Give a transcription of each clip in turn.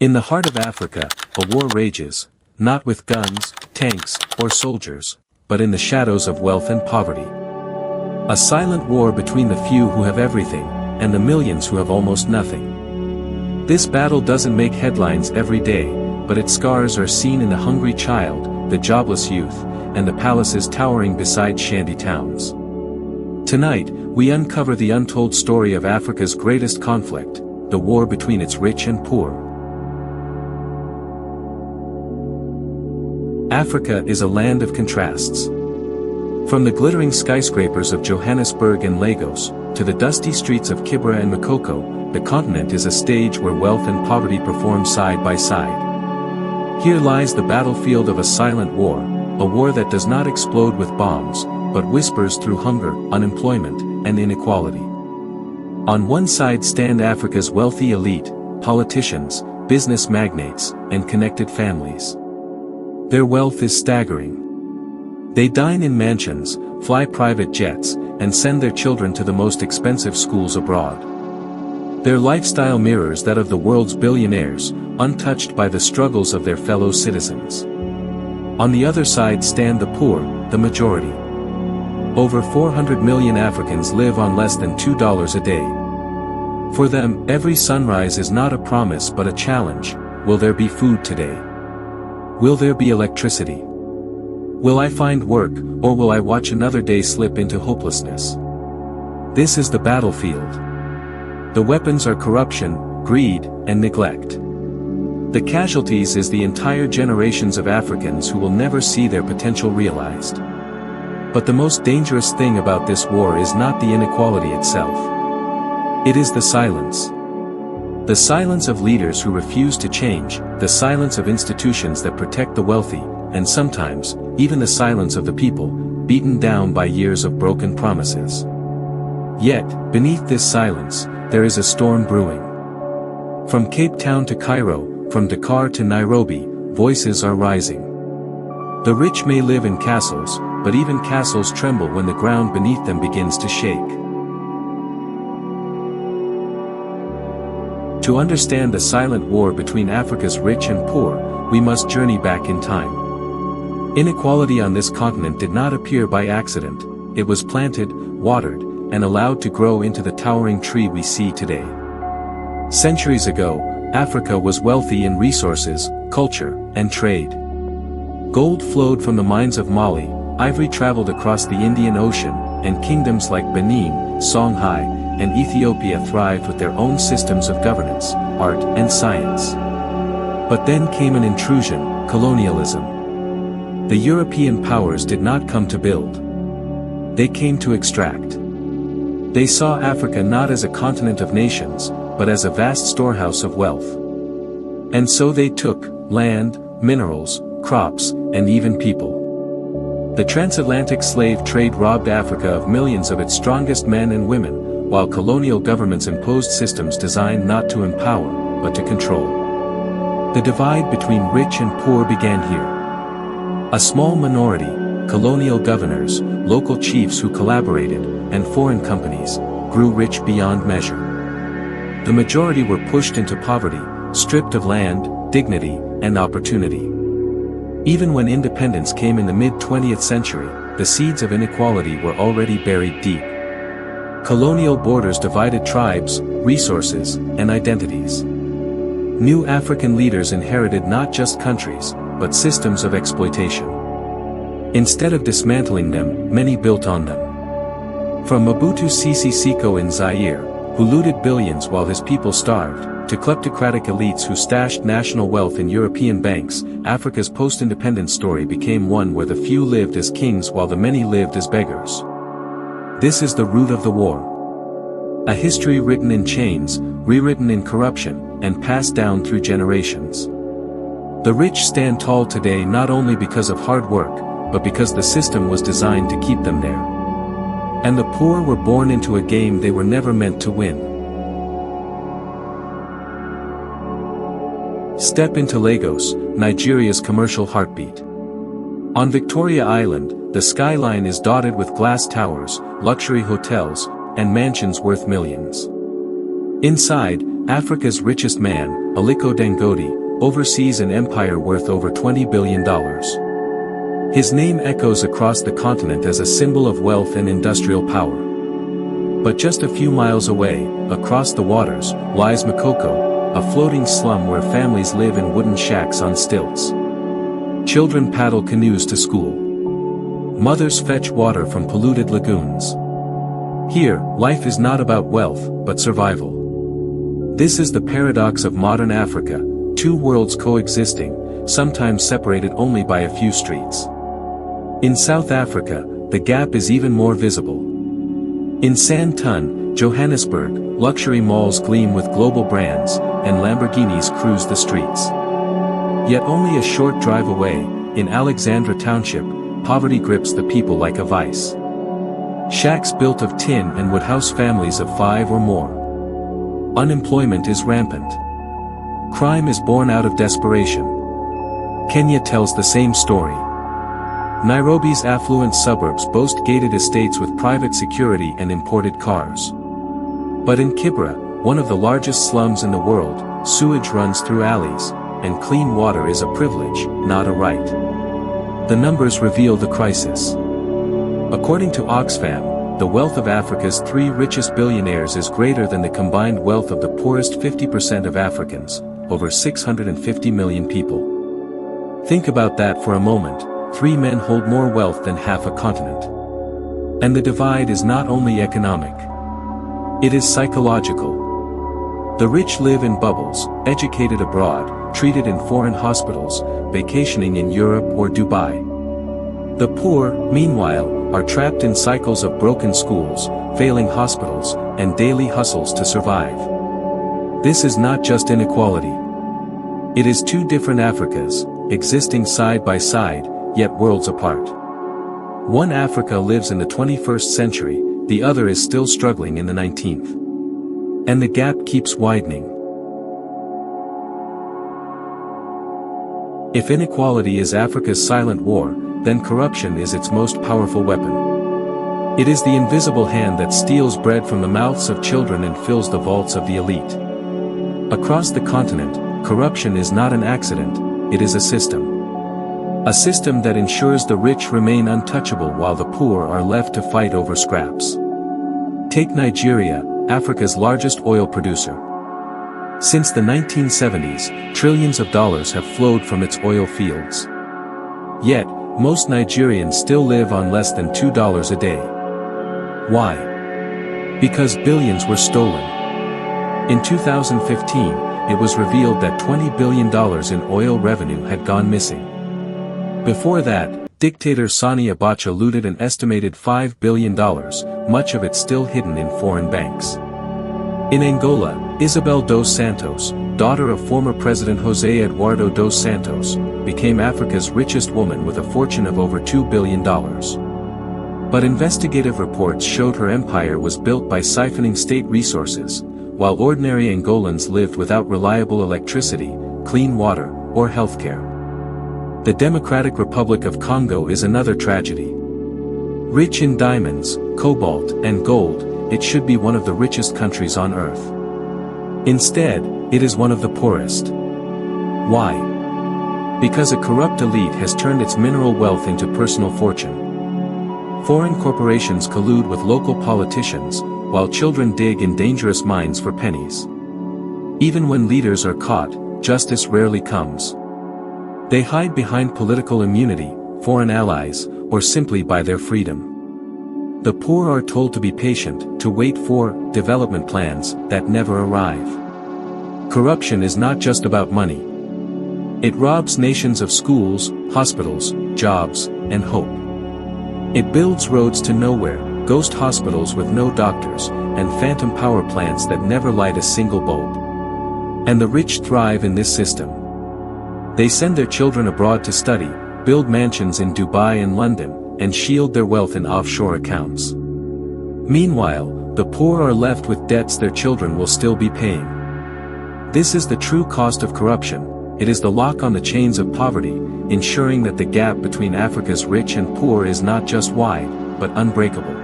In the heart of Africa, a war rages, not with guns, tanks, or soldiers, but in the shadows of wealth and poverty. A silent war between the few who have everything, and the millions who have almost nothing. This battle doesn't make headlines every day, but its scars are seen in the hungry child, the jobless youth, and the palaces towering beside shanty towns. Tonight, we uncover the untold story of Africa's greatest conflict, the war between its rich and poor. Africa is a land of contrasts. From the glittering skyscrapers of Johannesburg and Lagos, to the dusty streets of Kibera and Makoko, the continent is a stage where wealth and poverty perform side by side. Here lies the battlefield of a silent war, a war that does not explode with bombs, but whispers through hunger, unemployment, and inequality. On one side stand Africa's wealthy elite, politicians, business magnates, and connected families. Their wealth is staggering. They dine in mansions, fly private jets, and send their children to the most expensive schools abroad. Their lifestyle mirrors that of the world's billionaires, untouched by the struggles of their fellow citizens. On the other side stand the poor, the majority. Over 400 million Africans live on less than $2 a day. For them, every sunrise is not a promise but a challenge. Will there be food today? Will there be electricity? Will I find work, or will I watch another day slip into hopelessness? This is the battlefield. The weapons are corruption, greed, and neglect. The casualties is the entire generations of Africans who will never see their potential realized. But the most dangerous thing about this war is not the inequality itself. It is the silence. The silence of leaders who refuse to change, the silence of institutions that protect the wealthy, and sometimes, even the silence of the people, beaten down by years of broken promises. Yet, beneath this silence, there is a storm brewing. From Cape Town to Cairo, from Dakar to Nairobi, voices are rising. The rich may live in castles, but even castles tremble when the ground beneath them begins to shake. To understand the silent war between Africa's rich and poor, we must journey back in time. Inequality on this continent did not appear by accident. It was planted, watered, and allowed to grow into the towering tree we see today. Centuries ago, Africa was wealthy in resources, culture, and trade. Gold flowed from the mines of Mali, ivory traveled across the Indian Ocean, and kingdoms like Benin, Songhai, and Ethiopia thrived with their own systems of governance, art, and science. But then came an intrusion, colonialism. The European powers did not come to build. They came to extract. They saw Africa not as a continent of nations, but as a vast storehouse of wealth. And so they took land, minerals, crops, and even people. The transatlantic slave trade robbed Africa of millions of its strongest men and women, while colonial governments imposed systems designed not to empower, but to control. The divide between rich and poor began here. A small minority, colonial governors, local chiefs who collaborated, and foreign companies, grew rich beyond measure. The majority were pushed into poverty, stripped of land, dignity, and opportunity. Even when independence came in the mid-20th century, the seeds of inequality were already buried deep. Colonial borders divided tribes, resources, and identities. New African leaders inherited not just countries, but systems of exploitation. Instead of dismantling them, many built on them. From Mobutu Sese Seko in Zaire, who looted billions while his people starved, to kleptocratic elites who stashed national wealth in European banks, Africa's post-independence story became one where the few lived as kings while the many lived as beggars. This is the root of the war. A history written in chains, rewritten in corruption, and passed down through generations. The rich stand tall today not only because of hard work, but because the system was designed to keep them there. And the poor were born into a game they were never meant to win. Step into Lagos, Nigeria's commercial heartbeat. On Victoria Island, the skyline is dotted with glass towers, luxury hotels, and mansions worth millions. Inside, Africa's richest man, Aliko Dangote, oversees an empire worth over $20 billion. His name echoes across the continent as a symbol of wealth and industrial power. But just a few miles away, across the waters, lies Makoko, a floating slum where families live in wooden shacks on stilts. Children paddle canoes to school. Mothers fetch water from polluted lagoons. Here, life is not about wealth, but survival. This is the paradox of modern Africa, two worlds coexisting, sometimes separated only by a few streets. In South Africa, the gap is even more visible. In Sandton, Johannesburg, luxury malls gleam with global brands, and Lamborghinis cruise the streets. Yet only a short drive away, in Alexandra Township, poverty grips the people like a vice. Shacks built of tin and would house families of 5 or more. Unemployment is rampant. Crime is born out of desperation. Kenya tells the same story. Nairobi's affluent suburbs boast gated estates with private security and imported cars. But in Kibra, one of the largest slums in the world, sewage runs through alleys, and clean water is a privilege, not a right. The numbers reveal the crisis. According to Oxfam, the wealth of Africa's 3 richest billionaires is greater than the combined wealth of the poorest 50% of Africans, over 650 million people. Think about that for a moment. 3 men hold more wealth than half a continent. And the divide is not only economic. It is psychological. The rich live in bubbles, educated abroad, treated in foreign hospitals, vacationing in Europe or Dubai. The poor, meanwhile, are trapped in cycles of broken schools, failing hospitals, and daily hustles to survive. This is not just inequality. It is 2 different Africas, existing side by side, yet worlds apart. One Africa lives in the 21st century, the other is still struggling in the 19th. And the gap keeps widening. If inequality is Africa's silent war, then corruption is its most powerful weapon. It is the invisible hand that steals bread from the mouths of children and fills the vaults of the elite. Across the continent, corruption is not an accident, it is a system. A system that ensures the rich remain untouchable while the poor are left to fight over scraps. Take Nigeria, Africa's largest oil producer. Since the 1970s, trillions of dollars have flowed from its oil fields. Yet, most Nigerians still live on less than $2 a day. Why? Because billions were stolen. In 2015, it was revealed that $20 billion in oil revenue had gone missing. Before that, dictator Sani Abacha looted an estimated $5 billion, much of it still hidden in foreign banks. In Angola, Isabel dos Santos, daughter of former President José Eduardo dos Santos, became Africa's richest woman with a fortune of over $2 billion. But investigative reports showed her empire was built by siphoning state resources, while ordinary Angolans lived without reliable electricity, clean water, or healthcare. The Democratic Republic of Congo is another tragedy. Rich in diamonds, cobalt, and gold, it should be one of the richest countries on earth. Instead, it is one of the poorest. Why? Because a corrupt elite has turned its mineral wealth into personal fortune. Foreign corporations collude with local politicians, while children dig in dangerous mines for pennies. Even when leaders are caught, justice rarely comes. They hide behind political immunity, foreign allies, or simply by their freedom. The poor are told to be patient, to wait for development plans that never arrive. Corruption is not just about money. It robs nations of schools, hospitals, jobs, and hope. It builds roads to nowhere, ghost hospitals with no doctors, and phantom power plants that never light a single bulb. And the rich thrive in this system. They send their children abroad to study, build mansions in Dubai and London, and shield their wealth in offshore accounts. Meanwhile, the poor are left with debts their children will still be paying. This is the true cost of corruption. It is the lock on the chains of poverty, ensuring that the gap between Africa's rich and poor is not just wide, but unbreakable.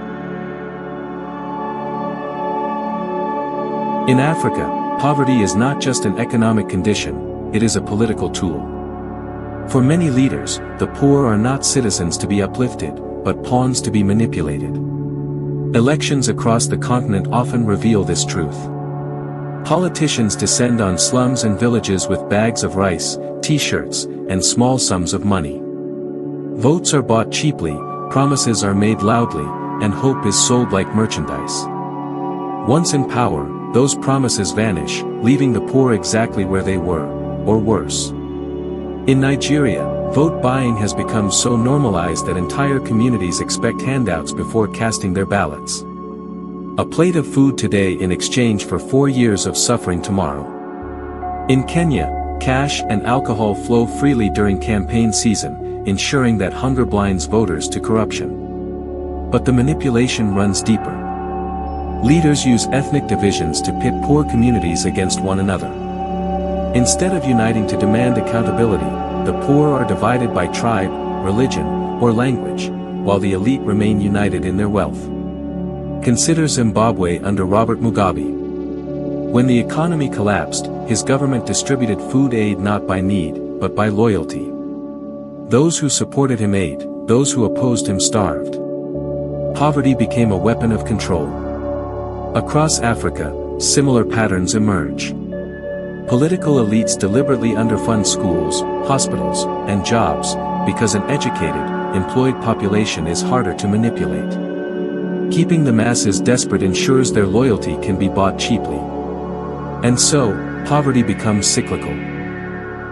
In Africa, Poverty is not just an economic condition, it is a political tool. For many leaders, the poor are not citizens to be uplifted, but pawns to be manipulated. Elections across the continent often reveal this truth. Politicians descend on slums and villages with bags of rice, t-shirts, and small sums of money. Votes are bought cheaply, promises are made loudly, and hope is sold like merchandise. Once in power, those promises vanish, leaving the poor exactly where they were, or worse. In Nigeria, vote buying has become so normalized that entire communities expect handouts before casting their ballots. A plate of food today in exchange for 4 years of suffering tomorrow. In Kenya, cash and alcohol flow freely during campaign season, ensuring that hunger blinds voters to corruption. But the manipulation runs deeper. Leaders use ethnic divisions to pit poor communities against one another. Instead of uniting to demand accountability, the poor are divided by tribe, religion, or language, while the elite remain united in their wealth. Consider Zimbabwe under Robert Mugabe. When the economy collapsed, his government distributed food aid not by need, but by loyalty. Those who supported him ate, those who opposed him starved. Poverty became a weapon of control. Across Africa, similar patterns emerge. Political elites deliberately underfund schools, hospitals, and jobs, because an educated, employed population is harder to manipulate. Keeping the masses desperate ensures their loyalty can be bought cheaply. And so, poverty becomes cyclical.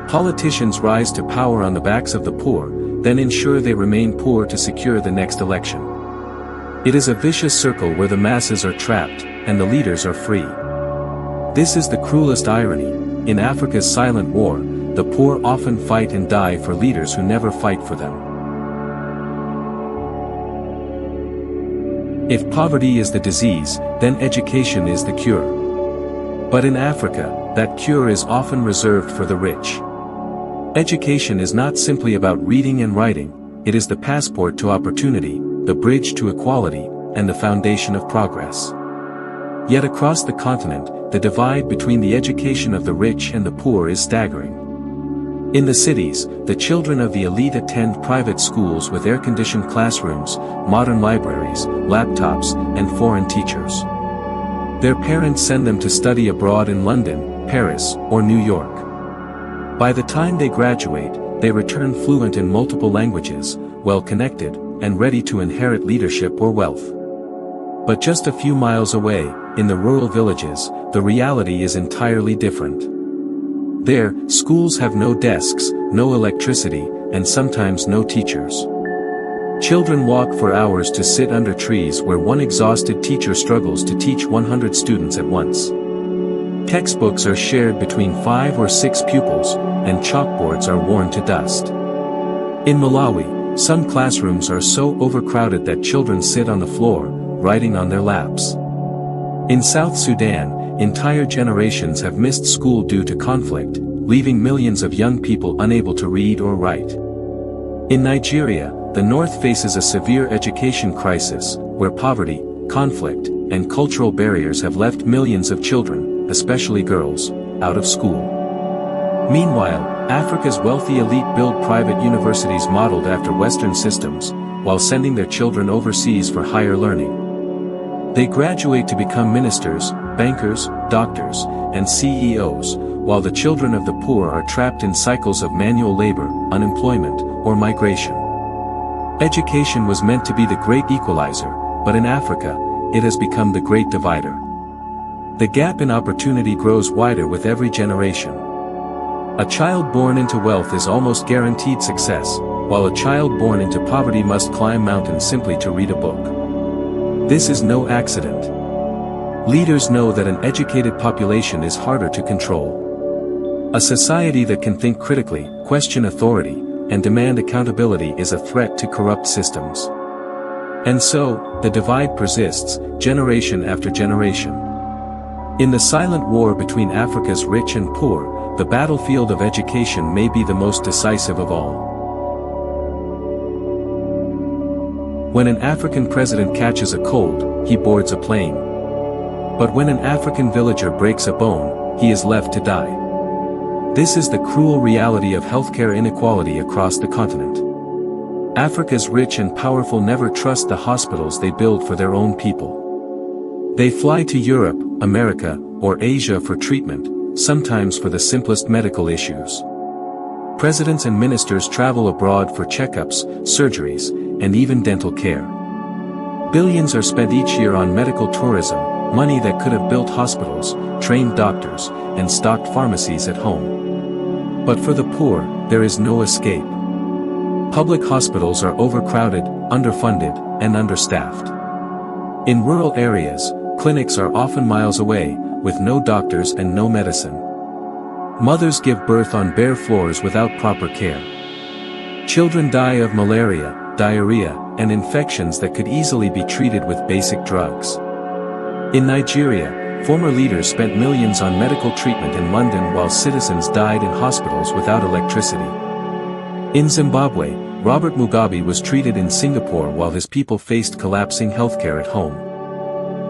Politicians rise to power on the backs of the poor, then ensure they remain poor to secure the next election. It is a vicious circle where the masses are trapped, and the leaders are free. This is the cruelest irony. In Africa's silent war, the poor often fight and die for leaders who never fight for them. If poverty is the disease, then education is the cure. But in Africa, that cure is often reserved for the rich. Education is not simply about reading and writing, it is the passport to opportunity, the bridge to equality, and the foundation of progress. Yet across the continent, the divide between the education of the rich and the poor is staggering. In the cities, the children of the elite attend private schools with air-conditioned classrooms, modern libraries, laptops, and foreign teachers. Their parents send them to study abroad in London, Paris, or New York. By the time they graduate, they return fluent in multiple languages, well-connected, and ready to inherit leadership or wealth. But just a few miles away, in the rural villages, the reality is entirely different. There, schools have no desks, no electricity, and sometimes no teachers. Children walk for hours to sit under trees where one exhausted teacher struggles to teach 100 students at once. Textbooks are shared between 5 or 6 pupils, and chalkboards are worn to dust. In Malawi, some classrooms are so overcrowded that children sit on the floor, writing on their laps. In South Sudan, entire generations have missed school due to conflict, leaving millions of young people unable to read or write. In Nigeria, the north faces a severe education crisis, where poverty, conflict, and cultural barriers have left millions of children, especially girls, out of school. Meanwhile, Africa's wealthy elite build private universities modeled after Western systems, while sending their children overseas for higher learning. They graduate to become ministers, bankers, doctors, and CEOs, while the children of the poor are trapped in cycles of manual labor, unemployment, or migration. Education was meant to be the great equalizer, but in Africa, it has become the great divider. The gap in opportunity grows wider with every generation. A child born into wealth is almost guaranteed success, while a child born into poverty must climb mountains simply to read a book. This is no accident. Leaders know that an educated population is harder to control. A society that can think critically, question authority, and demand accountability is a threat to corrupt systems. And so, the divide persists, generation after generation. In the silent war between Africa's rich and poor, the battlefield of education may be the most decisive of all. When an African president catches a cold, he boards a plane. But when an African villager breaks a bone, he is left to die. This is the cruel reality of healthcare inequality across the continent. Africa's rich and powerful never trust the hospitals they build for their own people. They fly to Europe, America, or Asia for treatment, sometimes for the simplest medical issues. Presidents and ministers travel abroad for checkups, surgeries, and even dental care. Billions are spent each year on medical tourism, money that could have built hospitals, trained doctors, and stocked pharmacies at home. But for the poor, there is no escape. Public hospitals are overcrowded, underfunded, and understaffed. In rural areas, clinics are often miles away, with no doctors and no medicine. Mothers give birth on bare floors without proper care. Children die of malaria, diarrhea, and infections that could easily be treated with basic drugs. In Nigeria, former leaders spent millions on medical treatment in London while citizens died in hospitals without electricity. In Zimbabwe, Robert Mugabe was treated in Singapore while his people faced collapsing healthcare at home.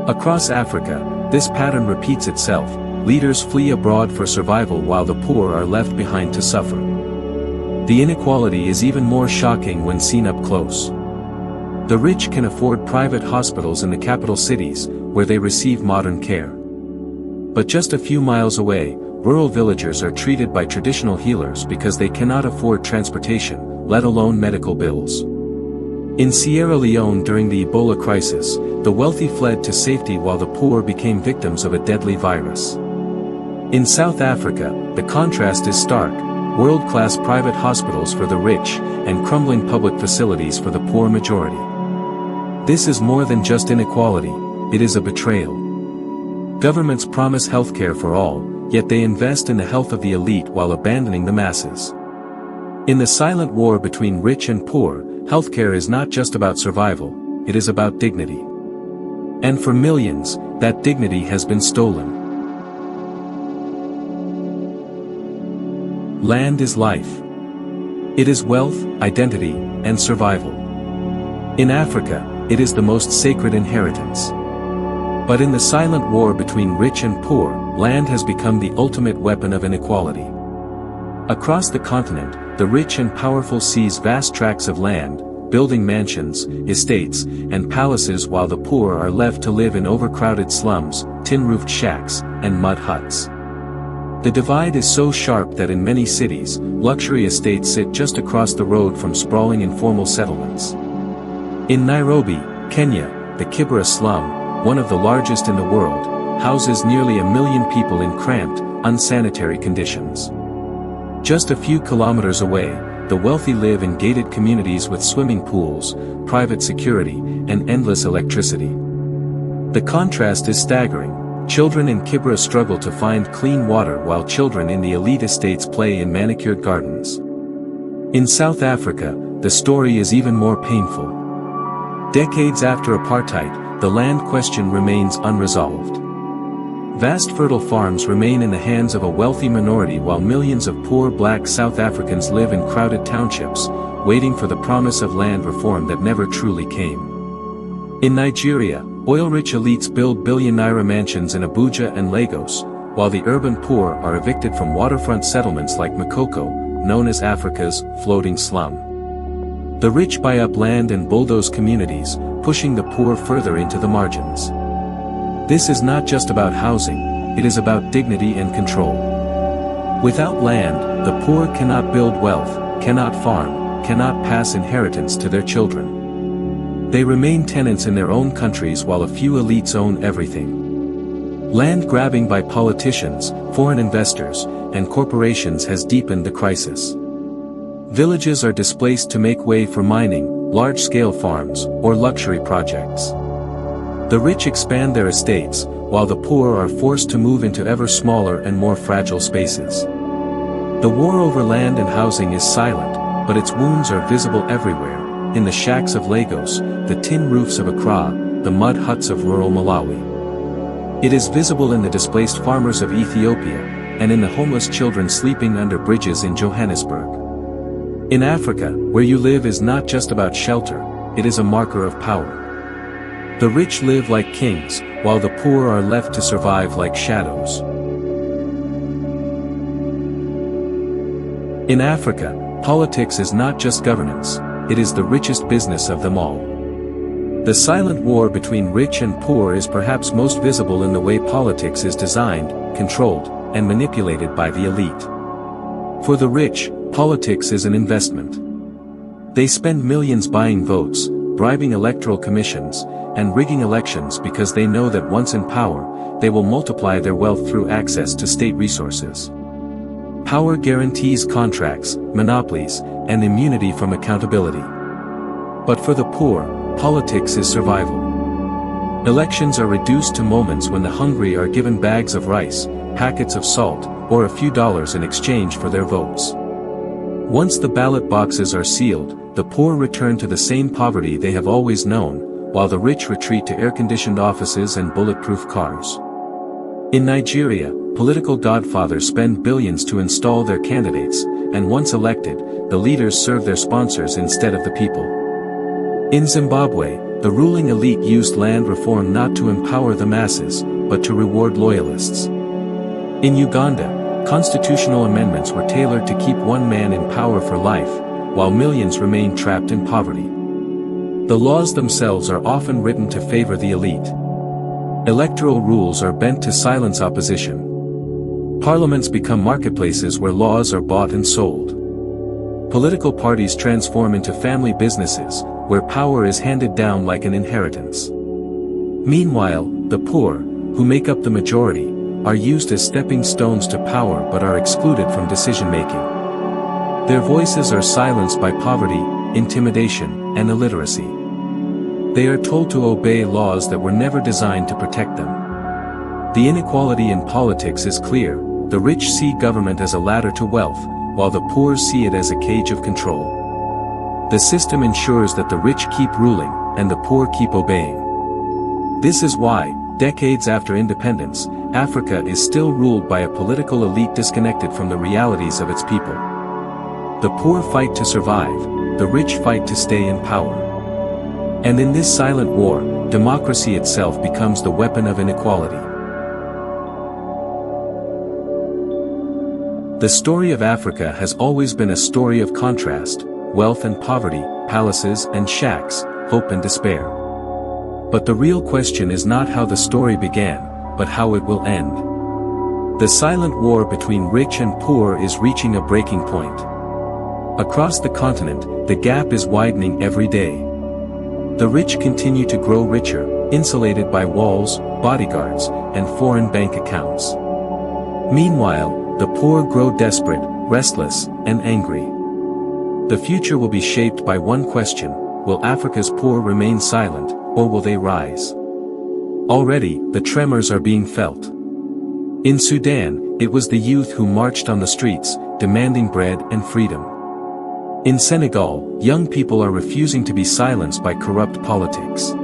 Across Africa, this pattern repeats itself. Leaders flee abroad for survival while the poor are left behind to suffer. The inequality is even more shocking when seen up close. The rich can afford private hospitals in the capital cities, where they receive modern care. But just a few miles away, rural villagers are treated by traditional healers because they cannot afford transportation, let alone medical bills. In Sierra Leone during the Ebola crisis, the wealthy fled to safety while the poor became victims of a deadly virus. In South Africa, the contrast is stark: world-class private hospitals for the rich, and crumbling public facilities for the poor majority. This is more than just inequality, it is a betrayal. Governments promise healthcare for all, yet they invest in the health of the elite while abandoning the masses. In the silent war between rich and poor, healthcare is not just about survival, it is about dignity. And for millions, that dignity has been stolen. Land is life. It is wealth, identity, and survival. In Africa, it is the most sacred inheritance. But in the silent war between rich and poor, land has become the ultimate weapon of inequality. Across the continent, the rich and powerful seize vast tracts of land, building mansions, estates, and palaces while the poor are left to live in overcrowded slums, tin-roofed shacks, and mud huts. The divide is so sharp that in many cities, luxury estates sit just across the road from sprawling informal settlements. In Nairobi, Kenya, the Kibera slum, one of the largest in the world, houses nearly 1 million people in cramped, unsanitary conditions. Just a few kilometers away, the wealthy live in gated communities with swimming pools, private security, and endless electricity. The contrast is staggering. Children in Kibera struggle to find clean water while children in the elite estates play in manicured gardens. In South Africa, the story is even more painful. Decades after apartheid, the land question remains unresolved. Vast fertile farms remain in the hands of a wealthy minority while millions of poor black South Africans live in crowded townships, waiting for the promise of land reform that never truly came. In Nigeria, oil-rich elites build billion-naira mansions in Abuja and Lagos, while the urban poor are evicted from waterfront settlements like Makoko, known as Africa's floating slum. The rich buy up land and bulldoze communities, pushing the poor further into the margins. This is not just about housing, it is about dignity and control. Without land, the poor cannot build wealth, cannot farm, cannot pass inheritance to their children. They remain tenants in their own countries while a few elites own everything. Land grabbing by politicians, foreign investors, and corporations has deepened the crisis. Villages are displaced to make way for mining, large-scale farms, or luxury projects. The rich expand their estates, while the poor are forced to move into ever smaller and more fragile spaces. The war over land and housing is silent, but its wounds are visible everywhere, in the shacks of Lagos, the tin roofs of Accra, the mud huts of rural Malawi. It is visible in the displaced farmers of Ethiopia, and in the homeless children sleeping under bridges in Johannesburg. In Africa, where you live is not just about shelter, it is a marker of power. The rich live like kings, while the poor are left to survive like shadows. In Africa, politics is not just governance, it is the richest business of them all. The silent war between rich and poor is perhaps most visible in the way politics is designed, controlled, and manipulated by the elite. For the rich, politics is an investment. They spend millions buying votes, bribing electoral commissions, and rigging elections because they know that once in power, they will multiply their wealth through access to state resources. Power guarantees contracts, monopolies, and immunity from accountability. But for the poor, politics is survival. Elections are reduced to moments when the hungry are given bags of rice, packets of salt, or a few dollars in exchange for their votes. Once the ballot boxes are sealed, the poor return to the same poverty they have always known, while the rich retreat to air-conditioned offices and bulletproof cars. In Nigeria, political godfathers spend billions to install their candidates, and once elected, the leaders serve their sponsors instead of the people. In Zimbabwe, the ruling elite used land reform not to empower the masses, but to reward loyalists. In Uganda, constitutional amendments were tailored to keep one man in power for life, while millions remained trapped in poverty. The laws themselves are often written to favor the elite. Electoral rules are bent to silence opposition. Parliaments become marketplaces where laws are bought and sold. Political parties transform into family businesses, where power is handed down like an inheritance. Meanwhile, the poor, who make up the majority, are used as stepping stones to power but are excluded from decision-making. Their voices are silenced by poverty, intimidation, and illiteracy. They are told to obey laws that were never designed to protect them. The inequality in politics is clear: the rich see government as a ladder to wealth, while the poor see it as a cage of control. The system ensures that the rich keep ruling, and the poor keep obeying. This is why, decades after independence, Africa is still ruled by a political elite disconnected from the realities of its people. The poor fight to survive, the rich fight to stay in power. And in this silent war, democracy itself becomes the weapon of inequality. The story of Africa has always been a story of contrast: wealth and poverty, palaces and shacks, hope and despair. But the real question is not how the story began, but how it will end. The silent war between rich and poor is reaching a breaking point. Across the continent, the gap is widening every day. The rich continue to grow richer, insulated by walls, bodyguards, and foreign bank accounts. Meanwhile, the poor grow desperate, restless, and angry. The future will be shaped by one question: will Africa's poor remain silent, or will they rise? Already, the tremors are being felt. In Sudan, it was the youth who marched on the streets, demanding bread and freedom. In Senegal, young people are refusing to be silenced by corrupt politics.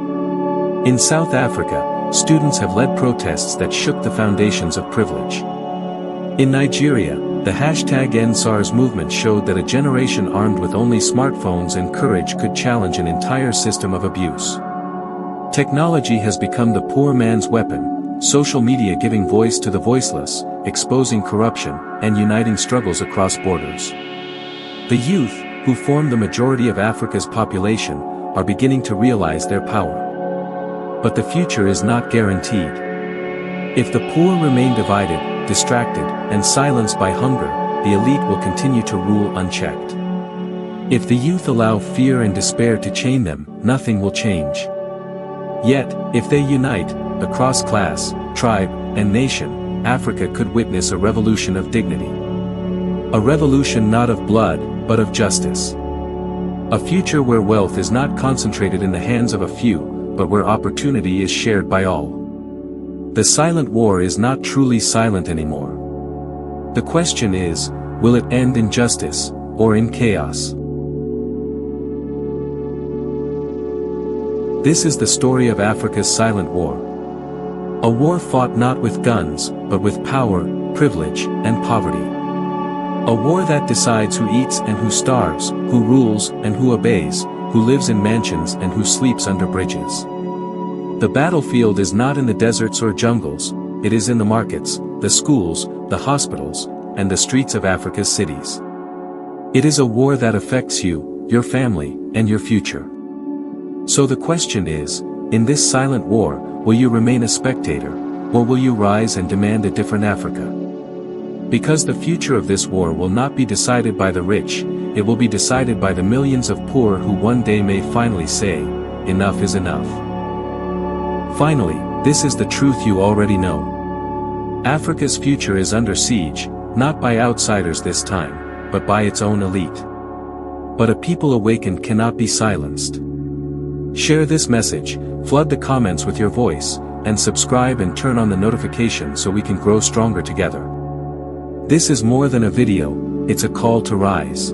In South Africa, students have led protests that shook the foundations of privilege. In Nigeria, the #EndSARS movement showed that a generation armed with only smartphones and courage could challenge an entire system of abuse. Technology has become the poor man's weapon, social media giving voice to the voiceless, exposing corruption, and uniting struggles across borders. The youth, who form the majority of Africa's population, are beginning to realize their power. But the future is not guaranteed. If the poor remain divided, distracted, and silenced by hunger, the elite will continue to rule unchecked. If the youth allow fear and despair to chain them, nothing will change. Yet, if they unite, across class, tribe, and nation, Africa could witness a revolution of dignity. A revolution not of blood, but of justice. A future where wealth is not concentrated in the hands of a few, but where opportunity is shared by all. The silent war is not truly silent anymore. The question is, will it end in justice, or in chaos? This is the story of Africa's silent war. A war fought not with guns, but with power, privilege, and poverty. A war that decides who eats and who starves, who rules and who obeys, who lives in mansions and who sleeps under bridges. The battlefield is not in the deserts or jungles, it is in the markets, the schools, the hospitals, and the streets of Africa's cities. It is a war that affects you, your family, and your future. So the question is, in this silent war, will you remain a spectator, or will you rise and demand a different Africa? Because the future of this war will not be decided by the rich, it will be decided by the millions of poor who one day may finally say, enough is enough. Finally, this is the truth you already know. Africa's future is under siege, not by outsiders this time, but by its own elite. But a people awakened cannot be silenced. Share this message, flood the comments with your voice, and subscribe and turn on the notification so we can grow stronger together. This is more than a video, it's a call to rise.